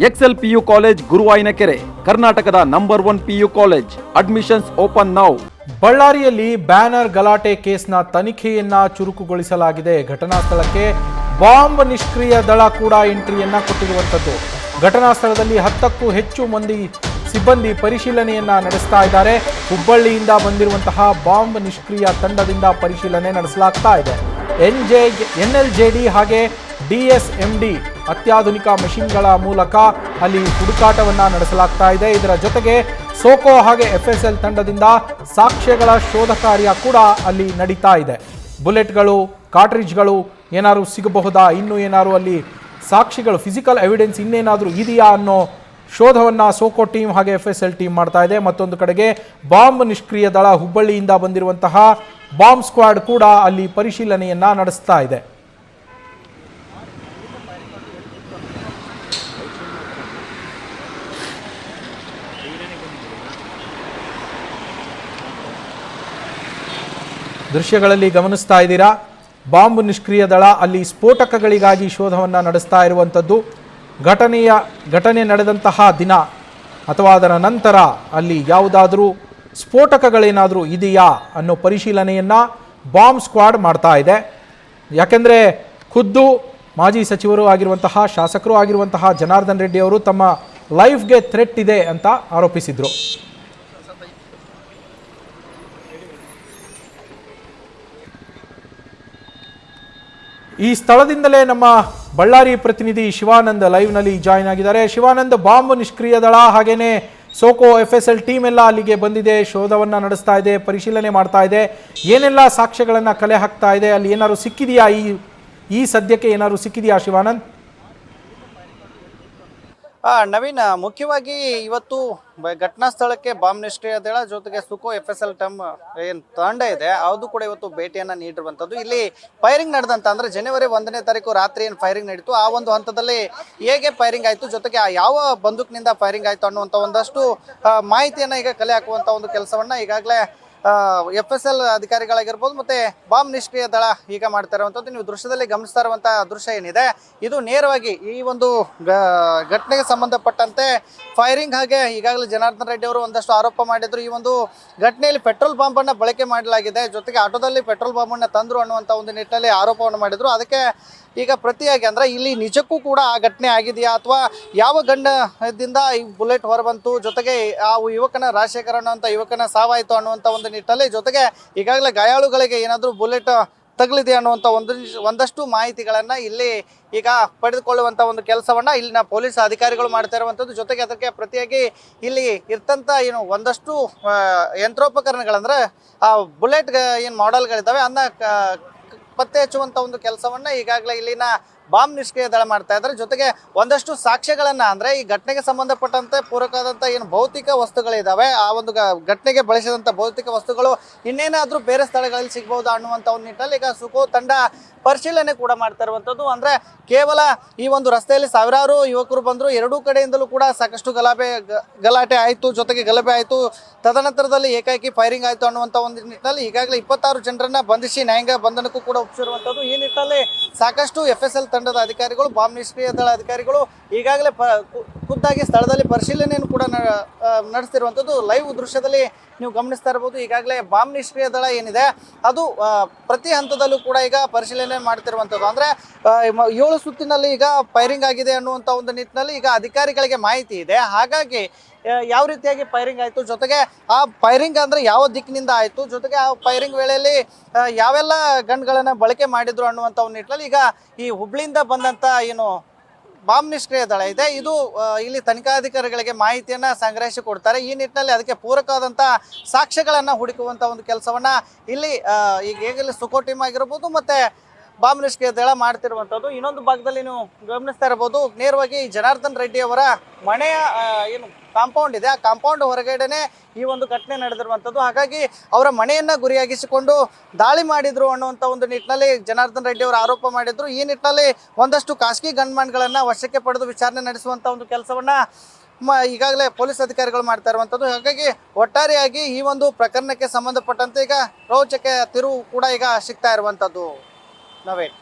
Excel PU college ಗುರುವಾಯಿನಕೆರೆ, ಕರ್ನಾಟಕದ number 1 PU college. Admissions open now. ಬಳ್ಳಾರಿಯಲ್ಲಿ banner ಗಲಾಟೆ ಕೇಸ್ನ ತನಿಖೆಯನ್ನ ಚುರುಕುಗೊಳಿಸಲಾಗಿದೆ. ಘಟನಾ ಸ್ಥಳಕ್ಕೆ ಬಾಂಬ್ ನಿಷ್ಕ್ರಿಯ ದಳ ಕೂಡ ಎಂಟ್ರಿಯನ್ನ ಕೊಟ್ಟಿರುವಂಥದ್ದು. ಘಟನಾ ಸ್ಥಳದಲ್ಲಿ 10ಕ್ಕೂ ಹೆಚ್ಚು ಮಂದಿ ಸಿಬ್ಬಂದಿ ಪರಿಶೀಲನೆಯನ್ನ ನಡೆಸ್ತಾ ಇದ್ದಾರೆ. ಹುಬ್ಬಳ್ಳಿಯಿಂದ ಬಂದಿರುವಂತಹ ಬಾಂಬ್ ನಿಷ್ಕ್ರಿಯ ತಂಡದಿಂದ ಪರಿಶೀಲನೆ ನಡೆಸಲಾಗ್ತಾ ಇದೆ. NLJD ಹಾಗೆ DSMD ಅತ್ಯಾಧುನಿಕ ಮೆಷಿನ್ಗಳ ಮೂಲಕ ಅಲ್ಲಿ ಹುಡುಕಾಟವನ್ನ ನಡೆಸಲಾಗ್ತಾ ಇದೆ. ಇದರ ಜೊತೆಗೆ ಸೋಕೋ ಹಾಗೆ FSL ತಂಡದಿಂದ ಸಾಕ್ಷ್ಯಗಳ ಶೋಧ ಕಾರ್ಯ ಕೂಡ ಅಲ್ಲಿ ನಡೀತಾ ಇದೆ. ಬುಲೆಟ್ಗಳು, ಕಾರ್ಟ್ರಿಡ್ಜ್ಗಳು ಏನಾದ್ರು ಸಿಗಬಹುದಾ, ಇನ್ನೂ ಏನಾದ್ರು ಅಲ್ಲಿ ಸಾಕ್ಷಿಗಳು, ಫಿಸಿಕಲ್ ಎವಿಡೆನ್ಸ್ ಇನ್ನೇನಾದರೂ ಇದೆಯಾ ಅನ್ನೋ ಶೋಧವನ್ನ ಸೋಕೋ ಟೀಮ್ ಹಾಗೆ FSL ಟೀಮ್ ಮಾಡ್ತಾ ಇದೆ. ಮತ್ತೊಂದು ಕಡೆಗೆ ಬಾಂಬ್ ನಿಷ್ಕ್ರಿಯ ದಳ ಹುಬ್ಬಳ್ಳಿಯಿಂದ ಬಂದಿರುವಂತಹ ಬಾಂಬ್ ಸ್ಕ್ವಾಡ್ ಕೂಡ ಅಲ್ಲಿ ಪರಿಶೀಲನೆಯನ್ನ ನಡೆಸ್ತಾ ಇದೆ. ದೃಶ್ಯಗಳಲ್ಲಿ ಗಮನಿಸ್ತಾ ಇದ್ದೀರಾ, ಬಾಂಬ್ ನಿಷ್ಕ್ರಿಯ ದಳ ಅಲ್ಲಿ ಸ್ಫೋಟಕಗಳಿಗಾಗಿ ಶೋಧವನ್ನು ನಡೆಸ್ತಾ ಇರುವಂಥದ್ದು. ಘಟನೆ ನಡೆದಂತಹ ದಿನ ಅಥವಾ ಅದರ ನಂತರ ಅಲ್ಲಿ ಯಾವುದಾದ್ರೂ ಸ್ಫೋಟಕಗಳೇನಾದರೂ ಇದೆಯಾ ಅನ್ನೋ ಪರಿಶೀಲನೆಯನ್ನು ಬಾಂಬ್ ಸ್ಕ್ವಾಡ್ ಮಾಡ್ತಾ ಇದೆ. ಯಾಕೆಂದರೆ ಖುದ್ದು ಮಾಜಿ ಸಚಿವರು ಆಗಿರುವಂತಹ, ಶಾಸಕರು ಆಗಿರುವಂತಹ ಜನಾರ್ದನ್ ರೆಡ್ಡಿ ಅವರು ತಮ್ಮ ಲೈಫ್ಗೆ ಥ್ರೆಟ್ ಇದೆ ಅಂತ ಆರೋಪಿಸಿದರು. ಈ ಸ್ಥಳದಿಂದಲೇ ನಮ್ಮ ಬಳ್ಳಾರಿ ಪ್ರತಿನಿಧಿ ಶಿವಾನಂದ್ ಲೈವ್ನಲ್ಲಿ ಜಾಯಿನ್ ಆಗಿದ್ದಾರೆ. ಶಿವಾನಂದ್, ಬಾಂಬ್ ನಿಷ್ಕ್ರಿಯ ದಳ ಹಾಗೇನೆ ಸೋಕೋ FSL ಟೀಮ್ ಎಲ್ಲ ಅಲ್ಲಿಗೆ ಬಂದಿದೆ, ಶೋಧವನ್ನ ನಡೆಸ್ತಾ ಇದೆ, ಪರಿಶೀಲನೆ ಮಾಡ್ತಾ ಇದೆ. ಏನೆಲ್ಲ ಸಾಕ್ಷ್ಯಗಳನ್ನ ಕಲೆ ಹಾಕ್ತಾ ಇದೆ, ಅಲ್ಲಿ ಏನಾದ್ರು ಸಿಕ್ಕಿದೆಯಾ? ಈ ಸದ್ಯಕ್ಕೆ ಏನಾದ್ರು ಸಿಕ್ಕಿದೆಯಾ ಶಿವಾನಂದ್? ನವೀನ್, ಮುಖ್ಯವಾಗಿ ಇವತ್ತು ಘಟನಾ ಸ್ಥಳಕ್ಕೆ ಬಾಂಬ್ ನಿಷ್ಕ್ರಿಯ ದಳ ಜೊತೆಗೆ ಸುಕೋ FSL ಏನು ತಂಡ ಇದೆ ಅದು ಕೂಡ ಇವತ್ತು ಭೇಟಿಯನ್ನ ನೀಡಿರುವಂಥದ್ದು. ಇಲ್ಲಿ ಫೈರಿಂಗ್ ನಡೆದಂತ ಅಂದ್ರೆ ಜನವರಿ 1ನೇ ತಾರೀಕು ರಾತ್ರಿ ಏನು ಫೈರಿಂಗ್ ನಡೀತು, ಆ ಒಂದು ಹಂತದಲ್ಲಿ ಹೇಗೆ ಫೈರಿಂಗ್ ಆಯಿತು, ಜೊತೆಗೆ ಯಾವ ಬಂದೂಕಿನಿಂದ ಫೈರಿಂಗ್ ಆಯಿತು ಅನ್ನುವಂಥ ಒಂದಷ್ಟು ಮಾಹಿತಿಯನ್ನ ಈಗ ಕಲೆ ಹಾಕುವಂಥ ಒಂದು ಕೆಲಸವನ್ನ ಈಗಾಗಲೇ FSL ಅಧಿಕಾರಿಗಳಾಗಿರ್ಬೋದು ಮತ್ತೆ ಬಾಂಬ್ ನಿಷ್ಕ್ರಿಯ ದಳ ಈಗ ಮಾಡ್ತಾ ಇರುವಂಥದ್ದು. ನೀವು ದೃಶ್ಯದಲ್ಲಿ ಗಮನಿಸ್ತಾ ಇರುವಂತಹ ದೃಶ್ಯ ಏನಿದೆ, ಇದು ನೇರವಾಗಿ ಈ ಒಂದು ಘಟನೆಗೆ ಸಂಬಂಧಪಟ್ಟಂತೆ ಫೈರಿಂಗ್ ಹಾಗೆ ಈಗಾಗಲೇ ಜನಾರ್ದನ್ ರೆಡ್ಡಿ ಅವರು ಒಂದಷ್ಟು ಆರೋಪ ಮಾಡಿದ್ರು. ಈ ಒಂದು ಘಟನೆಯಲ್ಲಿ ಪೆಟ್ರೋಲ್ ಬಾಂಬ್ ಅನ್ನ ಬಳಕೆ ಮಾಡಲಾಗಿದೆ, ಜೊತೆಗೆ ಆಟೋದಲ್ಲಿ ಪೆಟ್ರೋಲ್ ಬಾಂಬ್ ಅನ್ನ ತಂದ್ರು ಅನ್ನುವಂಥ ಒಂದು ನಿಟ್ಟಿನಲ್ಲಿ ಆರೋಪವನ್ನು ಮಾಡಿದ್ರು. ಅದಕ್ಕೆ ಈಗ ಪ್ರತಿಯಾಗಿ ಅಂದ್ರೆ ಇಲ್ಲಿ ನಿಜಕ್ಕೂ ಕೂಡ ಆ ಘಟನೆ ಆಗಿದೆಯಾ ಅಥವಾ ಯಾವ ಗಂಡದಿಂದ ಈ ಬುಲೆಟ್ ಹೊರಬಂತು, ಜೊತೆಗೆ ಆ ಯುವಕನ ರಾಜಶೇಖರ ಅನ್ನುವಂಥ ಯುವಕನ ಸಾವಾಯಿತು ಅನ್ನುವಂಥ ಒಂದು ನಿಟ್ಟಿನಲ್ಲಿ, ಜೊತೆಗೆ ಈಗಾಗಲೇ ಗಾಯಾಳುಗಳಿಗೆ ಏನಾದರೂ ಬುಲೆಟ್ ತಗಲಿದೆ ಅನ್ನುವಂಥ ಒಂದಷ್ಟು ಮಾಹಿತಿಗಳನ್ನ ಇಲ್ಲಿ ಈಗ ಪಡೆದುಕೊಳ್ಳುವಂಥ ಒಂದು ಕೆಲಸವನ್ನ ಇಲ್ಲಿನ ಪೊಲೀಸ್ ಅಧಿಕಾರಿಗಳು ಮಾಡ್ತಾ ಇರುವಂಥದ್ದು. ಜೊತೆಗೆ ಅದಕ್ಕೆ ಪ್ರತಿಯಾಗಿ ಇಲ್ಲಿ ಇರ್ತಂತ ಏನು ಒಂದಷ್ಟು ಯಂತ್ರೋಪಕರಣಗಳಂದ್ರೆ ಆ ಬುಲೆಟ್ ಏನು ಮಾಡೆಲ್ಗಳಿದ್ದಾವೆ ಅದನ್ನ ಪತ್ತೆ ಹಚ್ಚುವಂಥ ಒಂದು ಕೆಲಸವನ್ನ ಈಗಾಗಲೇ ಇಲ್ಲಿನ ಬಾಂಬ್ ನಿಷ್ಕ್ರಿಯ ದಳ ಮಾಡ್ತಾ ಇದ್ದಾರೆ. ಜೊತೆಗೆ ಒಂದಷ್ಟು ಸಾಕ್ಷ್ಯಗಳನ್ನ ಅಂದ್ರೆ ಈ ಘಟನೆಗೆ ಸಂಬಂಧಪಟ್ಟಂತೆ ಪೂರಕವಾದಂಥ ಏನು ಭೌತಿಕ ವಸ್ತುಗಳಿದಾವೆ, ಆ ಒಂದು ಘಟನೆಗೆ ಬಳಸಿದಂಥ ಭೌತಿಕ ವಸ್ತುಗಳು ಇನ್ನೇನಾದ್ರೂ ಬೇರೆ ಸ್ಥಳಗಳಲ್ಲಿ ಸಿಗಬಹುದು ಅನ್ನುವಂಥ ಒಂದು ನಿಟ್ಟಿನಲ್ಲಿ ಈಗ ಸುಕೋ ತಂಡ ಪರಿಶೀಲನೆ ಕೂಡ ಮಾಡ್ತಾ ಇರುವಂಥದ್ದು. ಅಂದ್ರೆ ಕೇವಲ ಈ ಒಂದು ರಸ್ತೆಯಲ್ಲಿ ಸಾವಿರಾರು ಯುವಕರು ಬಂದ್ರು, ಎರಡೂ ಕಡೆಯಿಂದಲೂ ಕೂಡ ಸಾಕಷ್ಟು ಗಲಾಟೆ ಆಯಿತು, ಜೊತೆಗೆ ಗಲಭೆ ಆಯಿತು. ತದನಂತರದಲ್ಲಿ ಏಕಾಏಕಿ ಫೈರಿಂಗ್ ಆಯಿತು ಅನ್ನುವಂಥ ಒಂದು ನಿಟ್ಟಿನಲ್ಲಿ ಈಗಾಗಲೇ 26 ಜನರನ್ನ ಬಂಧಿಸಿ ನ್ಯಾಯಾಂಗ ಬಂಧನಕ್ಕೂ ಕೂಡ ಒಪ್ಪಿಸಿರುವಂಥದ್ದು. ಈ ನಿಟ್ಟಿನಲ್ಲಿ ಸಾಕಷ್ಟು FSL ತಂಡದ ಅಧಿಕಾರಿಗಳು, ಬಾಂಬ್ ನಿಷ್ಕ್ರಿಯ ದಳ ಅಧಿಕಾರಿಗಳು ಈಗಾಗಲೇ ಖುದ್ದಾಗಿ ಸ್ಥಳದಲ್ಲಿ ಪರಿಶೀಲನೆಯನ್ನು ಕೂಡ ನಡೆಸ್ತಿರುವಂಥದ್ದು. ಲೈವ್ ದೃಶ್ಯದಲ್ಲಿ ನೀವು ಗಮನಿಸ್ತಾ ಇರ್ಬೋದು. ಈಗಾಗಲೇ ಬಾಂಬ್ ನಿಷ್ಕ್ರಿಯ ದಳ ಏನಿದೆ ಅದು ಪ್ರತಿ ಹಂತದಲ್ಲೂ ಕೂಡ ಈಗ ಪರಿಶೀಲನೆ ಮಾಡ್ತಿರುವಂಥದ್ದು. ಅಂದ್ರೆ 7 ಸುತ್ತಿನಲ್ಲಿ ಈಗ ಫೈರಿಂಗ್ ಆಗಿದೆ ಅನ್ನುವಂಥ ಒಂದು ನಿಟ್ಟಿನಲ್ಲಿ ಈಗ ಅಧಿಕಾರಿಗಳಿಗೆ ಮಾಹಿತಿ ಇದೆ. ಹಾಗಾಗಿ ಯಾವ ರೀತಿಯಾಗಿ ಫೈರಿಂಗ್ ಆಯಿತು, ಜೊತೆಗೆ ಆ ಫೈರಿಂಗ್ ಅಂದ್ರೆ ಯಾವ ದಿಕ್ಕಿನಿಂದ ಆಯಿತು, ಜೊತೆಗೆ ಆ ಫೈರಿಂಗ್ ವೇಳೆಯಲ್ಲಿ ಯಾವೆಲ್ಲ ಗನ್ಗಳನ್ನು ಬಳಕೆ ಮಾಡಿದ್ರು ಅನ್ನುವಂಥ ಒಂದು ನಿಟ್ಟಿನಲ್ಲಿ ಈಗ ಈ ಹುಬ್ಳಿಯಿಂದ ಬಂದಂಥ ಏನು ಬಾಂಬ್ ನಿಷ್ಕ್ರಿಯ ದಳ ಇದೆ ಇದು ಇಲ್ಲಿ ತನಿಖಾಧಿಕಾರಿಗಳಿಗೆ ಮಾಹಿತಿಯನ್ನ ಸಂಗ್ರಹಿಸಿ ಕೊಡ್ತಾರೆ. ಈ ನಿಟ್ಟಿನಲ್ಲಿ ಅದಕ್ಕೆ ಪೂರಕವಾದಂಥ ಸಾಕ್ಷ್ಯಗಳನ್ನ ಹುಡುಕುವಂಥ ಒಂದು ಕೆಲಸವನ್ನ ಇಲ್ಲಿ ಈಗ ಹೇಗೆ ಸುಕೋ ಟೀಮ್ ಆಗಿರ್ಬೋದು ಮತ್ತೆ ಬಾಂಬ್ ನಿಷ್ಕ್ರಿಯ ದಳ ಮಾಡ್ತಿರುವಂಥದ್ದು. ಇನ್ನೊಂದು ಭಾಗದಲ್ಲಿ ನೀವು ಗಮನಿಸ್ತಾ ಇರಬಹುದು, ನೇರವಾಗಿ ಜನಾರ್ದನ್ ರೆಡ್ಡಿ ಅವರ ಮನೆಯ ಏನು ಕಾಂಪೌಂಡ್ ಇದೆ, ಆ ಕಾಂಪೌಂಡ್ ಹೊರಗಡೆನೆ ಈ ಒಂದು ಘಟನೆ ನಡೆದಿರುವಂಥದ್ದು. ಹಾಗಾಗಿ ಅವರ ಮನೆಯನ್ನ ಗುರಿಯಾಗಿಸಿಕೊಂಡು ದಾಳಿ ಮಾಡಿದ್ರು ಅನ್ನುವಂಥ ಒಂದು ನಿಟ್ಟಿನಲ್ಲಿ ಜನಾರ್ದನ್ ರೆಡ್ಡಿ ಅವರು ಆರೋಪ ಮಾಡಿದ್ರು. ಈ ನಿಟ್ಟಿನಲ್ಲಿ ಒಂದಷ್ಟು ಖಾಸಗಿ ಗನ್ಮ್ಯಾನ್ಗಳನ್ನ ವಶಕ್ಕೆ ಪಡೆದು ವಿಚಾರಣೆ ನಡೆಸುವಂಥ ಒಂದು ಕೆಲಸವನ್ನ ಈಗಾಗಲೇ ಪೊಲೀಸ್ ಅಧಿಕಾರಿಗಳು ಮಾಡ್ತಾ ಇರುವಂಥದ್ದು. ಹಾಗಾಗಿ ಒಟ್ಟಾರೆಯಾಗಿ ಈ ಒಂದು ಪ್ರಕರಣಕ್ಕೆ ಸಂಬಂಧಪಟ್ಟಂತೆ ಈಗ ರೋಚಕ ತಿರುವು ಕೂಡ ಈಗ ಸಿಗ್ತಾ ಇರುವಂಥದ್ದು. ನವೀನ್.